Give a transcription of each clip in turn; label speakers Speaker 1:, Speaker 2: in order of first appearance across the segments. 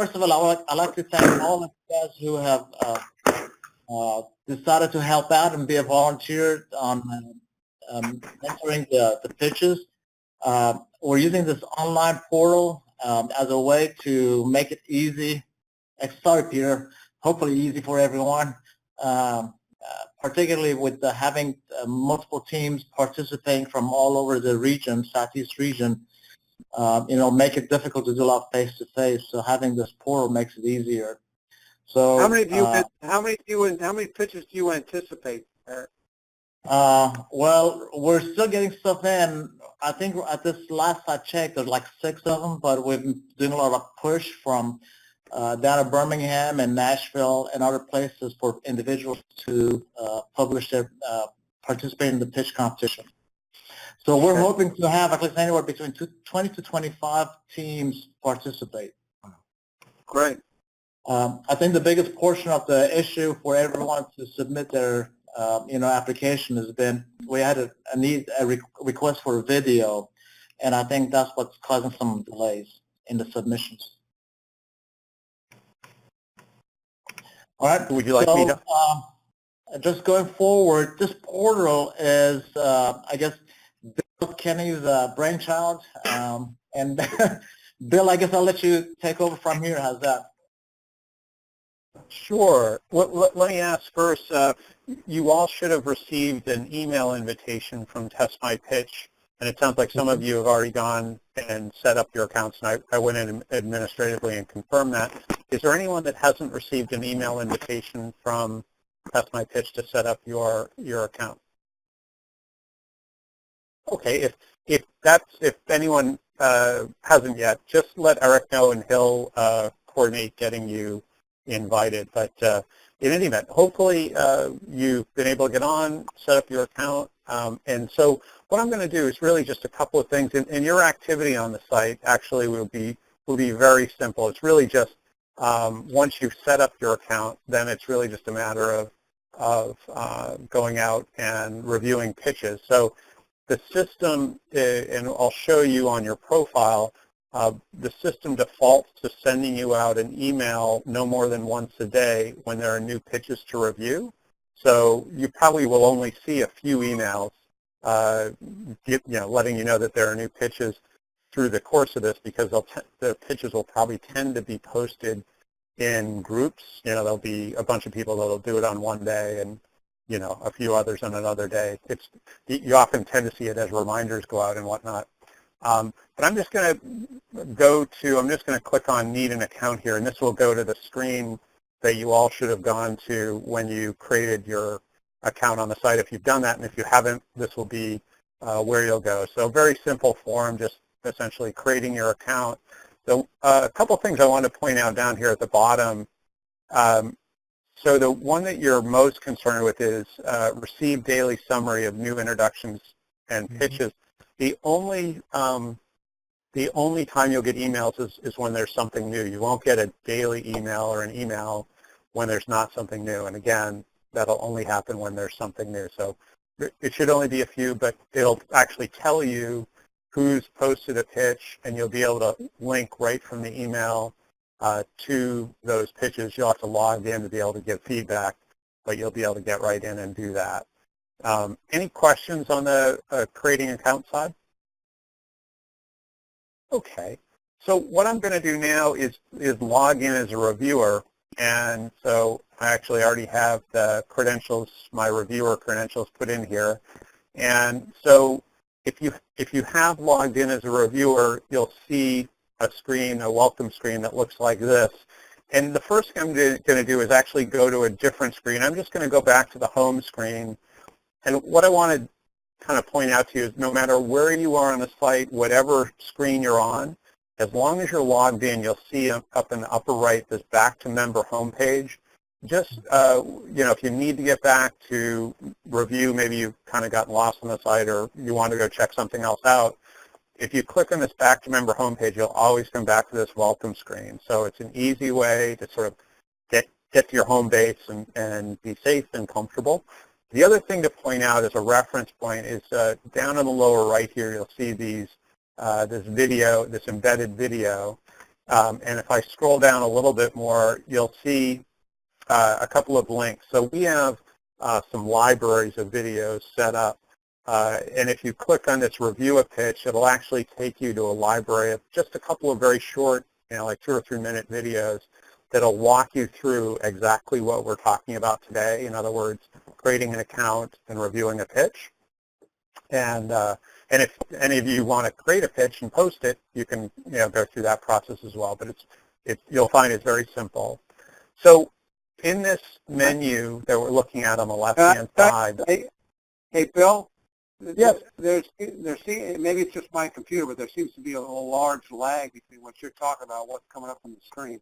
Speaker 1: first of all, I'd like to thank all of you guys who have decided to help out and be a volunteer on mentoring the pitches. We're using this online portal as a way to make it easy. Sorry, Peter. Hopefully easy for everyone. Particularly with having multiple teams participating from all over the region, Southeast region, make it difficult to do a lot face-to-face. So having this portal makes it easier. So
Speaker 2: how many pitches do you anticipate, Eric?
Speaker 1: Well, we're still getting stuff in. I think at this last I checked, there's like 6 of them, but we've been doing a lot of push from down at Birmingham and Nashville and other places for individuals to publish their participate in the pitch competition. So we're hoping to have at least anywhere between 20 to 25 teams participate.
Speaker 2: Great.
Speaker 1: I think the biggest portion of the issue for everyone to submit their application has been we had a request for a video, and I think that's what's causing some delays in the submissions. All right.
Speaker 2: Would you like me to?
Speaker 1: Just going forward, this portal is, I guess, Bill Kenny's brainchild. And Bill, I guess I'll let you take over from here. How's that?
Speaker 2: Sure. Let me ask first, you all should have received an email invitation from Test My Pitch, and it sounds like some of you have already gone and set up your accounts, and I went in administratively and confirmed that. Is there anyone that hasn't received an email invitation from Test My Pitch to set up your account? Okay, if anyone hasn't yet, just let Eric know and he'll coordinate getting you invited. But in any event, hopefully you've been able to get on, set up your account, and so what I'm going to do is really just a couple of things. And your activity on the site actually will be very simple. It's really just once you've set up your account, then it's really just a matter of going out and reviewing pitches. So the system, and I'll show you on your profile, the system defaults to sending you out an email no more than once a day when there are new pitches to review. So you probably will only see a few emails, letting you know that there are new pitches through the course of this, because the pitches will probably tend to be posted in groups. There'll be a bunch of people that'll do it on one day and a few others on another day. You often tend to see it as reminders go out and whatnot. But I'm just going to click on Need an Account here, and this will go to the screen that you all should have gone to when you created your account on the site if you've done that, and if you haven't, this will be where you'll go. So very simple form, just essentially creating your account. So a couple things I want to point out down here at the bottom. So the one that you're most concerned with is receive daily summary of new introductions and pitches. The only time you'll get emails is when there's something new. You won't get a daily email or an email when there's not something new. And again, that'll only happen when there's something new. So it should only be a few, but it'll actually tell you who's posted a pitch, and you'll be able to link right from the email to those pitches. You'll have to log in to be able to give feedback, but you'll be able to get right in and do that. Any questions on the creating account side? Okay, so what I'm going to do now is log in as a reviewer, and so I actually already have the credentials, my reviewer credentials put in here, and so if you have logged in as a reviewer, you'll see a screen, a welcome screen that looks like this. And the first thing I'm going to do is actually go to a different screen. I'm just going to go back to the home screen. And what I want to kind of point out to you is no matter where you are on the site, whatever screen you're on, as long as you're logged in, you'll see up in the upper right this back to member homepage. Just, if you need to get back to review, maybe you've kind of gotten lost on the site or you want to go check something else out, if you click on this back to member homepage, you'll always come back to this welcome screen. So it's an easy way to sort of get to your home base and be safe and comfortable. The other thing to point out as a reference point is down in the lower right here, you'll see this video, this embedded video. And if I scroll down a little bit more, you'll see a couple of links. So we have some libraries of videos set up. And if you click on this review a pitch, it'll actually take you to a library of just a couple of very short, like 2 or 3 minute videos that'll walk you through exactly what we're talking about today. In other words, creating an account and reviewing a pitch. And if any of you want to create a pitch and post it, you can go through that process as well. But you'll find it's very simple. So in this menu that we're looking at on the left-hand side.
Speaker 3: Hey, Bill.
Speaker 2: Yes.
Speaker 3: Maybe it's just my computer, but there seems to be a large lag between what you're talking about and what's coming up on the screen.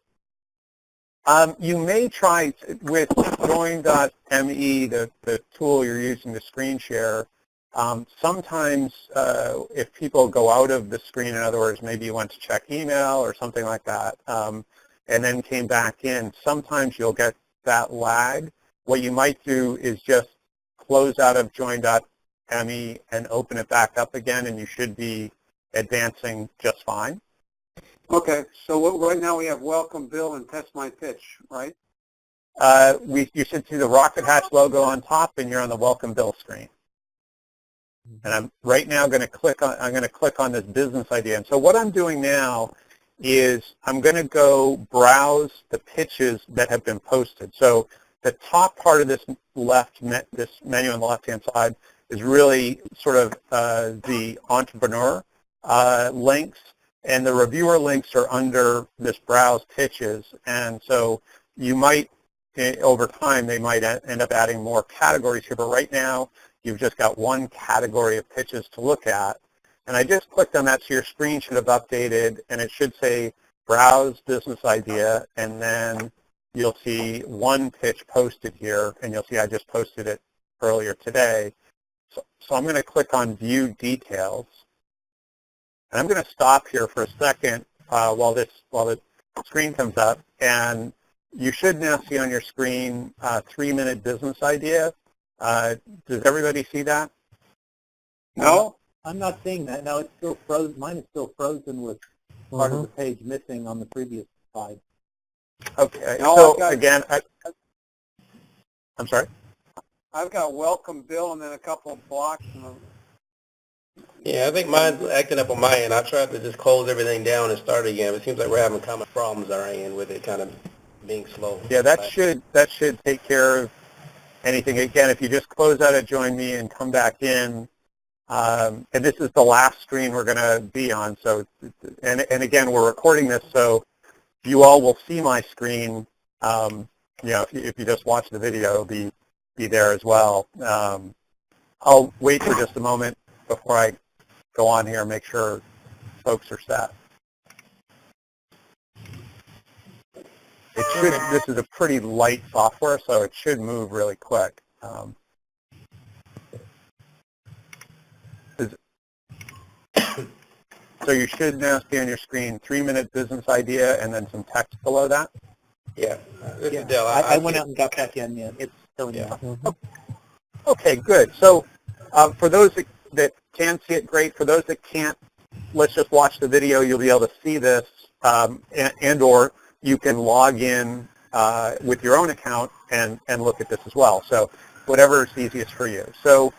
Speaker 2: You may try with join.me, the tool you're using to screen share. Sometimes if people go out of the screen, in other words, maybe you went to check email or something like that, and then came back in, sometimes you'll get that lag. What you might do is just close out of join.me and open it back up again, and you should be advancing just fine.
Speaker 3: Okay, so right now we have Welcome Bill and Test My Pitch, right?
Speaker 2: You should see the Rocket Hatch logo on top, and you're on the Welcome Bill screen. And I'm right now going to click on this business idea. And so what I'm doing now is I'm going to go browse the pitches that have been posted. So the top part of this menu on the left-hand side is really sort of the entrepreneur links, and the reviewer links are under this browse pitches. And so you might, over time, they might end up adding more categories here. But right now, you've just got one category of pitches to look at. And I just clicked on that, so your screen should have updated, and it should say Browse Business Idea, and then you'll see one pitch posted here, and you'll see I just posted it earlier today. So I'm going to click on View Details. And I'm going to stop here for a second while the screen comes up, and you should now see on your screen 3-minute business idea. Does everybody see that?
Speaker 3: No?
Speaker 4: I'm not seeing that. No, it's still frozen. Mine is still frozen with part of the page missing on the previous slide.
Speaker 2: Okay.
Speaker 3: No,
Speaker 2: So again, I'm sorry?
Speaker 3: I've got Welcome Bill and then a couple of blocks.
Speaker 5: Yeah, I think mine's acting up on my end. I tried to just close everything down and start again. It seems like we're having common problems on our end with it kind of being slow.
Speaker 2: Yeah, that should take care of anything. Again, if you just close out of Join Me and come back in, and this is the last screen we're going to be on. So, and again, we're recording this, so you all will see my screen. If you just watch the video, it'll be there as well. I'll wait for just a moment before I go on here and make sure folks are set. This is a pretty light software, so it should move really quick. So you should now see on your screen 3-minute business idea and then some text below that.
Speaker 5: Yeah.
Speaker 4: Yeah. I went out and got back in. Yeah, it's still in there.
Speaker 2: Okay, good. So for those that can see it, great. For those that can't, let's just watch the video. You'll be able to see this, and or you can log in with your own account and look at this as well. So whatever is easiest for you. So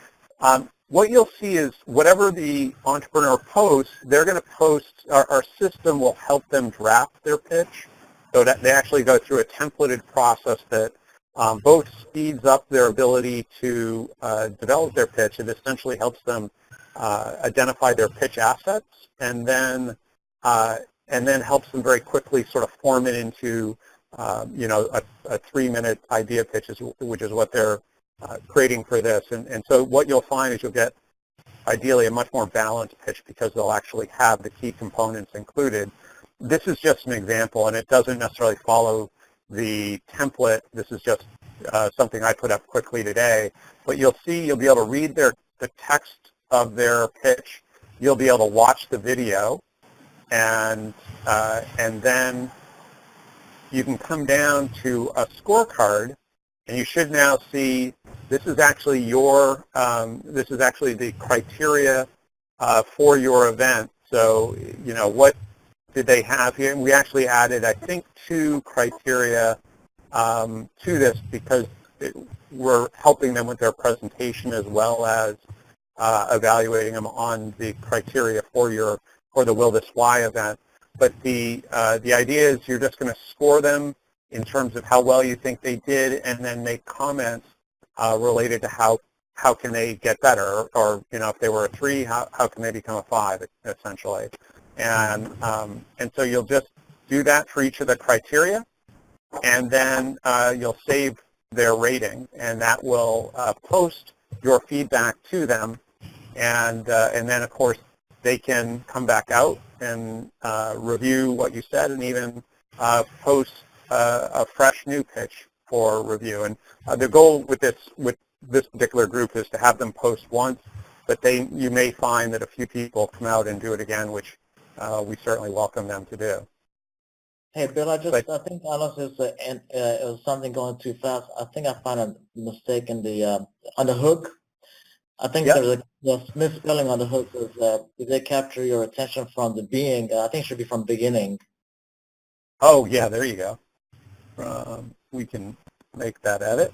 Speaker 2: what you'll see is whatever the entrepreneur posts, they're going to post, our system will help them draft their pitch. So that they actually go through a templated process that both speeds up their ability to develop their pitch. It essentially helps them identify their pitch assets, and then helps them very quickly sort of form it into a 3-minute idea pitch, which is what they're creating for this. And so what you'll find is you'll get ideally a much more balanced pitch because they'll actually have the key components included. This is just an example, and it doesn't necessarily follow the template. This is just something I put up quickly today. But you'll be able to read the text of their pitch. You'll be able to watch the video, and then you can come down to a scorecard, and you should now see this is actually the criteria for your event. So what did they have here? And we actually added, I think, 2 criteria to this because we're helping them with their presentation as well as evaluating them on the criteria for the Will This Why event. But the idea is you're just going to score them in terms of how well you think they did, and then make comments related to how can they get better, or if they were a 3, how can they become a 5, essentially. And so you'll just do that for each of the criteria, and then you'll save their rating, and that will post your feedback to them, and then of course they can come back out and review what you said, and even post a fresh new pitch for review. And the goal with this particular group is to have them post once, but you may find that a few people come out and do it again, which we certainly welcome them to do.
Speaker 1: Hey, Bill, I think Alice it was something going too fast. I think I found a mistake in the on the hook. I think there's a misspelling on the hook. Did they capture your attention from the being? I think it should be from beginning.
Speaker 2: Oh, yeah, there you go. We can make that edit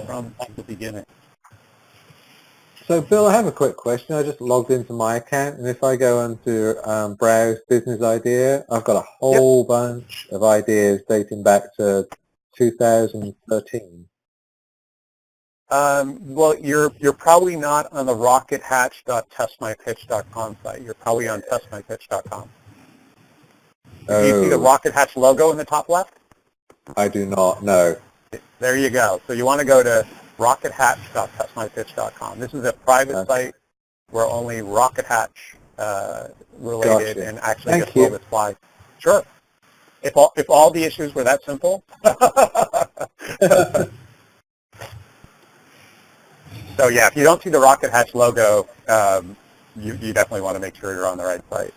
Speaker 2: from the beginning.
Speaker 4: So, Bill, I have a quick question. I just logged into my account, and if I go onto Browse Business Idea, I've got a whole bunch of ideas dating back to 2013.
Speaker 2: Well, you're probably not on the rockethatch.testmypitch.com site. You're probably on testmypitch.com. Do you see the Rocket Hatch logo in the top left?
Speaker 4: I do not, no.
Speaker 2: There you go. So you want to go to rockethatch.testmypitch.com. This is a private site where only Rocket Hatch related and actually just Will This Why. Sure. If all the issues were that simple. So yeah, if you don't see the Rocket Hatch logo, you definitely want to make sure you're on the right site.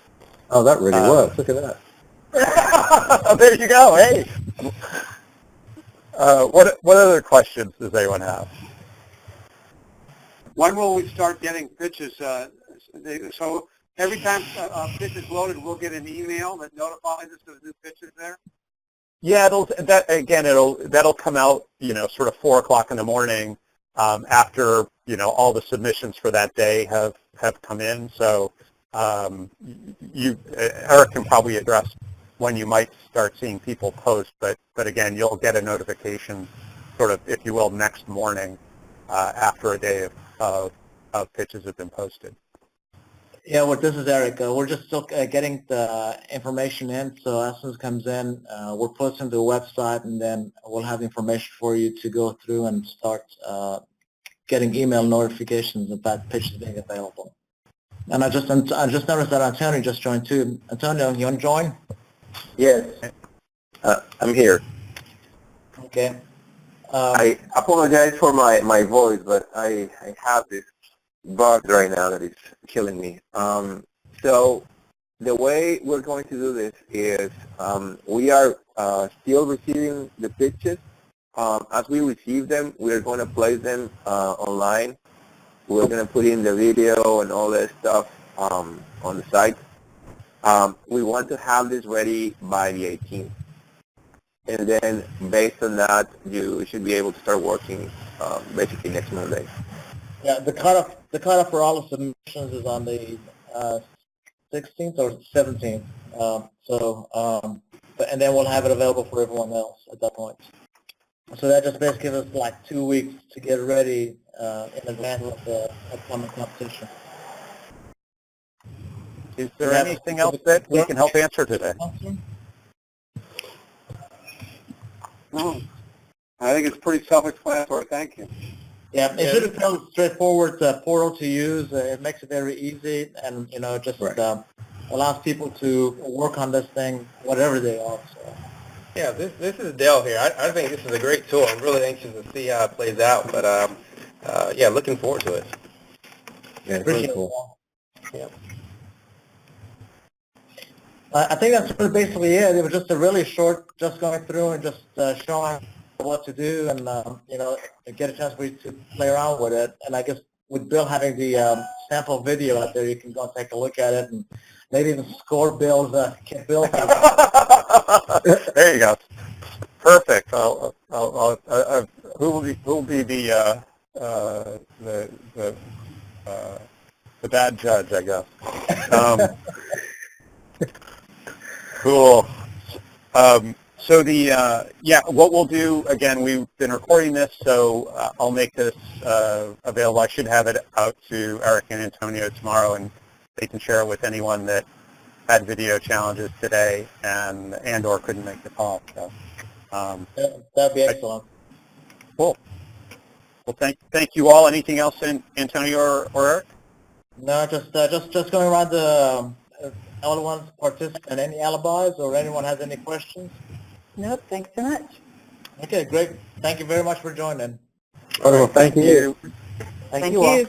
Speaker 4: Oh, that really works. Look at that.
Speaker 2: There you go. Hey. What other questions does anyone have?
Speaker 3: When will we start getting pitches? So every time a pitch is loaded, we'll get an email that notifies us of new pitches there?
Speaker 2: Yeah, that'll come out, sort of 4 o'clock in the morning after, all the submissions for that day have come in. So Eric can probably address when you might start seeing people post, but again, you'll get a notification sort of, if you will, next morning after a day of pitches have been posted.
Speaker 1: Yeah, well, this is Eric. We're just still getting the information in, so as soon as it comes in, we're posting to the website, and then we'll have information for you to go through and start getting email notifications about pitches being available. And I just noticed that Antonio just joined too. Antonio, you want to join?
Speaker 6: Yes, I'm here.
Speaker 1: Okay.
Speaker 6: I apologize for my voice, but I have this bug right now that is killing me. So the way we're going to do this is we are still receiving the pitches. As we receive them, we're going to place them online. We're going to put in the video and all that stuff on the site. We want to have this ready by the 18th. And then based on that, you should be able to start working basically next Monday.
Speaker 1: Yeah, the cutoff for all the submissions is on the 16th or 17th. And then we'll have it available for everyone else at that point. So that just basically gives us like 2 weeks to get ready in advance of the upcoming competition.
Speaker 2: Is there anything else that we can help answer today?
Speaker 3: No. I think it's pretty self-explanatory. Thank you.
Speaker 1: Yeah, it should be a straightforward portal to use. It makes it very easy, and just allows people to work on this thing, whatever they are. So.
Speaker 5: Yeah, this is Dell here. I think this is a great tool. I'm really anxious to see how it plays out, but yeah, looking forward to it.
Speaker 4: Yeah, very cool.
Speaker 1: Yeah. I think that's basically it. It was just a really short, just going through and just showing what to do, and get a chance for you to play around with it. And I guess with Bill having the sample video out there, you can go and take a look at it. And maybe even score Bill's Bill's.
Speaker 2: There you go. Perfect. Who will be the bad judge, I guess. Cool. So what we'll do, again, we've been recording this, so I'll make this available. I should have it out to Eric and Antonio tomorrow, and they can share it with anyone that had video challenges today and or couldn't make the call. So
Speaker 1: That'd be excellent.
Speaker 2: cool. Well, thank you all. Anything else, Antonio or Eric?
Speaker 1: No, just going around the everyone's participant. Any alibis or anyone has any questions?
Speaker 7: Nope, thanks so much.
Speaker 1: Okay, great. Thank you very much for joining.
Speaker 4: Wonderful. Thank you.
Speaker 1: Thank you all.